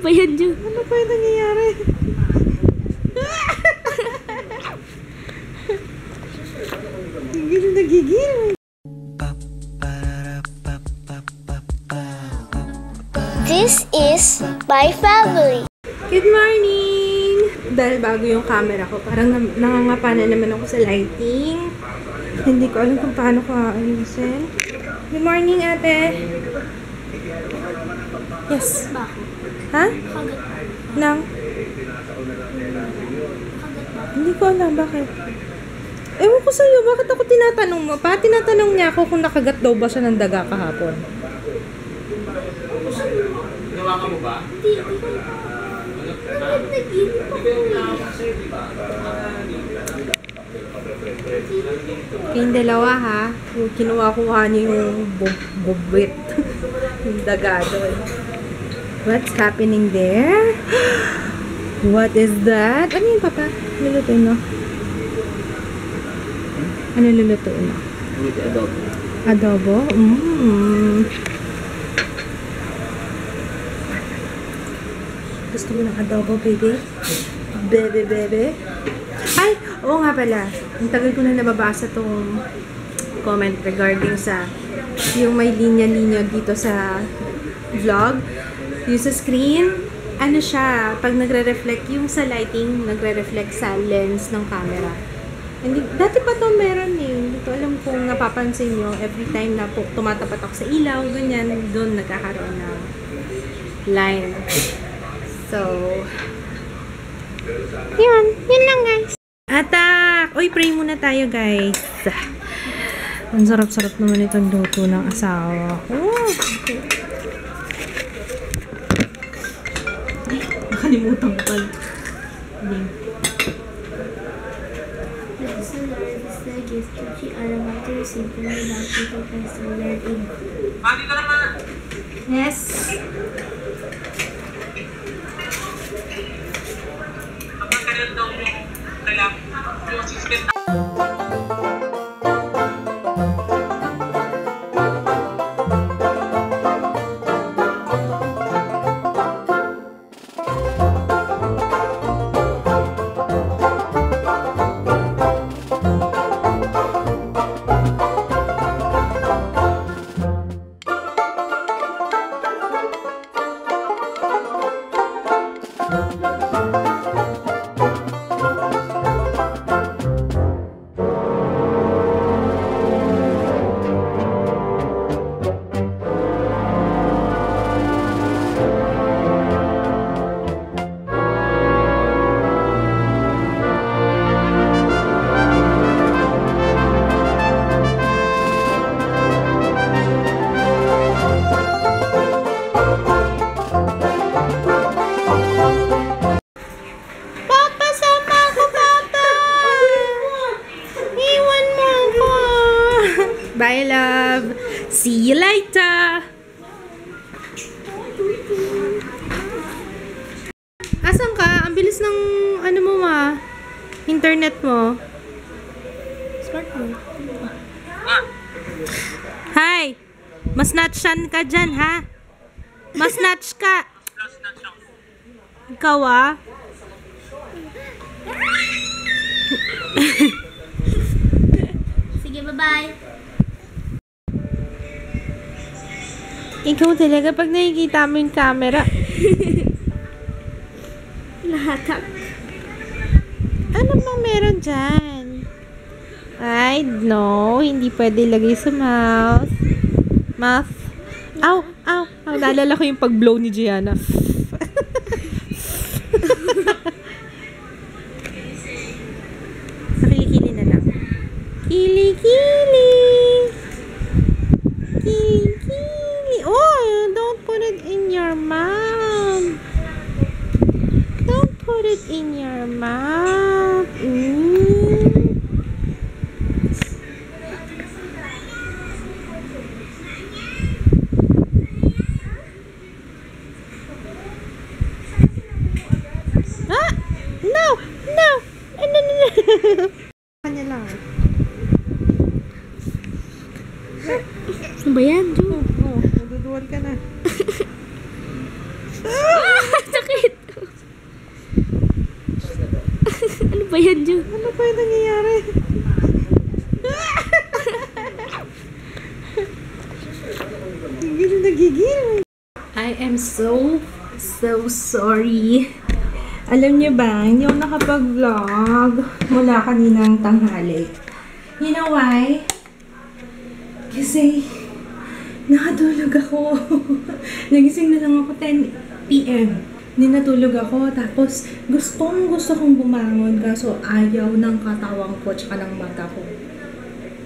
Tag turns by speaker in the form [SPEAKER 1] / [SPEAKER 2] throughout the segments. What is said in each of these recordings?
[SPEAKER 1] pa yan, Jun?
[SPEAKER 2] Ano pa yung nangyayari? Gigil na gigil.
[SPEAKER 1] This is my family.
[SPEAKER 2] Good morning! Dahil bago yung camera ko, parang nangangapa na naman ako sa lighting. Hindi ko alam kung paano ko ayusin. Good morning, ate! Yes.
[SPEAKER 1] Bakit?
[SPEAKER 2] Ha?
[SPEAKER 1] Kagat.
[SPEAKER 2] Nang? Hindi ko alam, bakit? Ewan ko sa'yo, bakit ako tinatanong mo pa? Tinatanong niya ako kung nakagat daw ba siya ng daga kahapon.
[SPEAKER 3] Nawakan mo ba?
[SPEAKER 1] Hindi ko. Nag-iinip ako.
[SPEAKER 2] Yung dalawa ha, yung kinuha-kuha niya yung bubwit. Yung daga doon. What's happening there? What is that? Ano yung papa? Lulutuin mo? Ano lulutuin mo?
[SPEAKER 3] Adobo.
[SPEAKER 2] Adobo? Gusto mo ng adobo, baby? Bebe. Ay! Oo nga pala. Ang tagal ko na nababasa tong comment regarding sa yung may linya-linya dito sa vlog. Yung sa screen, ano siya, pag nagre-reflect yung sa lighting, nagre-reflect sa lens ng camera. Hindi, dati pa to meron eh. Hindi ko alam kung napapansin nyo, every time na po tumatapat ako sa ilaw, ganyan, doon nagkakaroon ng line. So, yun lang guys. Atak! Uy, pray muna tayo guys. Ang sarap-sarap naman itong luto ng asawa ko. Okay. Ay, nakalimutan ko pala.
[SPEAKER 1] Sa Lord is the gift which we are about to receive from the Lord Jesus Christ our Lord. Amen.
[SPEAKER 2] Yes. Bye, love. See you later. Asan ka? Ang bilis ng ano mo internet mo.
[SPEAKER 1] Smartphone.
[SPEAKER 2] Hi. Mas natchan ka dyan, ha? Mas natch ka. Ikaw,
[SPEAKER 1] Sige, bye-bye.
[SPEAKER 2] Ikaw talaga pag nakikita mo yung camera.
[SPEAKER 1] Lahatak.
[SPEAKER 2] Ano bang meron dyan? Ay, no. Hindi pwede lagay sa mouth. Mouth. Ow! Ow! Ow! Naalala ko yung pag-blow ni Gianna. Sa kilikili na lang. Kilikili! Kilikili! Oh! Don't put it in your mouth. Don't put it in your mouth. Ah! No! No! No! Kanya lang.
[SPEAKER 1] Ano ba yan, Jo?
[SPEAKER 2] Oh, naduduwal ka na.
[SPEAKER 1] pa yan, Ju.
[SPEAKER 2] Ano pa yung nangyayari? Nagigil. I am so sorry. Alam niyo ba, hindi ako nakapag-vlog mula kaninang tanghali. You know why? Kasi nakatulog ako. Nagising na lang ako 10 p.m. Hindi natulog ako. Tapos gusto kong bumangon. Kaso ayaw ng katawang ko tsaka ng mata ko.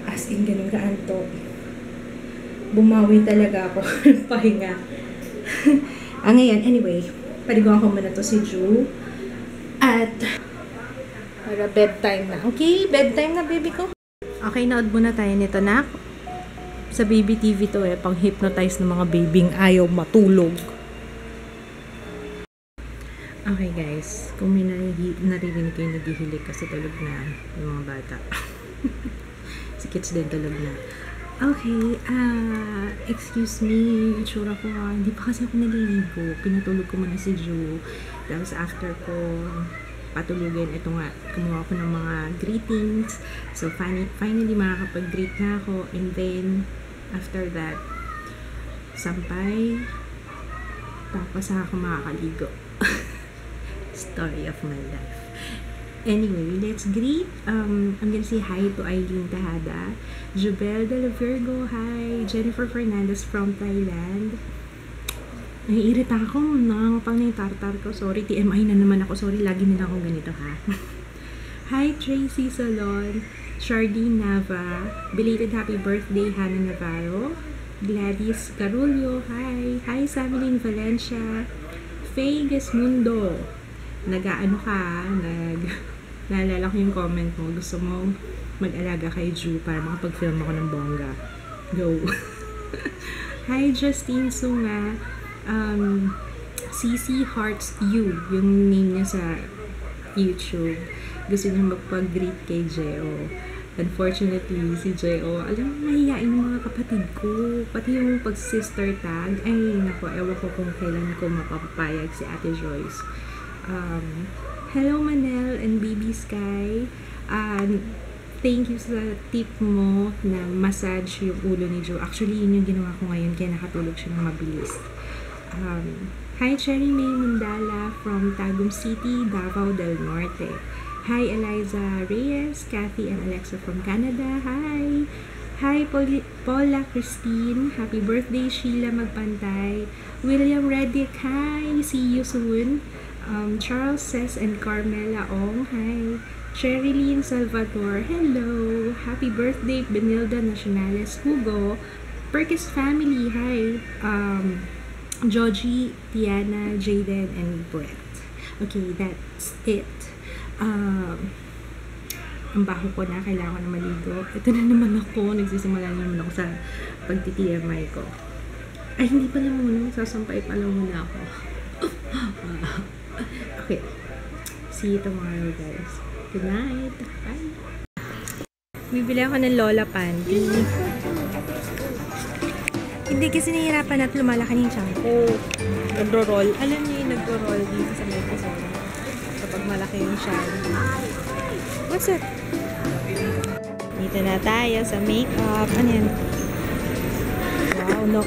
[SPEAKER 2] As in, ganun kaantok. Bumawi talaga ako ng pahinga. Ngayon, anyway, paligawan ko muna to si Ju. At para bedtime na. Okay, bedtime na, baby ko. Okay, naod muna tayo nito, nak. Sa baby TV to pang-hypnotize ng mga babing ayaw matulog. Okay guys, kung may naririnig kayo naghihilig kasi tulog na yung mga bata. Si kids din tulog na. Okay, excuse me, itsura ko hindi pa kasi ako naliligo. Pinatulog ko muna si Ju. Tapos after ko patulugin, ito nga, kumuha ko ng mga greetings. So finally makakapag-greet na ako. And then, after that, sampay. Tapos ako makakaligo. Story of my life. Anyway, let's greet. I'm gonna say hi to Eileen Tejada, Jubel de la Virgo, hi, Jennifer Fernandez from Thailand. Naiirita ako, nakangapang na yung tartar ko. Sorry, TMI na naman ako. Sorry, lagi nila akong ganito, ha. Hi, Tracy Salon, Shardine Nava, belated happy birthday, Hannah Navarro, Gladys Carullo, hi, hi, Sameline Valencia, Faye Gesmundo. Nag-aano ka, naalala ko yung comment mo, gusto mo mag-alaga kay Ju para makapag-film ako ng bongga. Go! Hi, Justine Sunga, CC Hearts You, yung name niya sa YouTube. Gusto niya magpag-greet kay Jeo. Unfortunately, si Jeo, alam mo, mahihain yung mga kapatid ko. Pati yung pag-sister tag, ay, naku, ewan ko kung kailan ko mapapapayag si Ate Joyce. Hello Manel and Baby Sky. Thank you sa tip mo na massage yung ulo ni Joe. Actually, yun yung ginawa ko ngayon kaya nakatulog siya ng mabilis. Hi Cherry May Mundala from Tagum City, Davao del Norte. Hi Eliza Reyes, Kathy and Alexa from Canada. Hi! Hi Paula Christine. Happy birthday Sheila Magpantay. William Reddick. Hi! See you soon. Charles Ses and Carmela Ong, hi. Sherilyn Salvador, hello. Happy birthday, Benilda Nacionales, Hugo. Perkis family, hi. Georgie, Tiana, Jaden, and Brett. Okay, that's it. Ang baho ko na, kailangan ko na maligo. Ito na naman ako, nagsisimula na naman ako sa pagti-TMI ko. Ay, hindi pa lang muna, sasampay pa lang muna ako. Okay. See you tomorrow, guys. Good night. Bye. Bibili ako ng Lola Panty. Hindi kasi nahihirapan at lumalaki yung tiyan ko. Nagro-roll. Alam niyo yung nagro-roll dito sa may kasama. Kapag malaki yung tiyan. What's it? Dito na tayo sa makeup. Ano yan? Wow, no.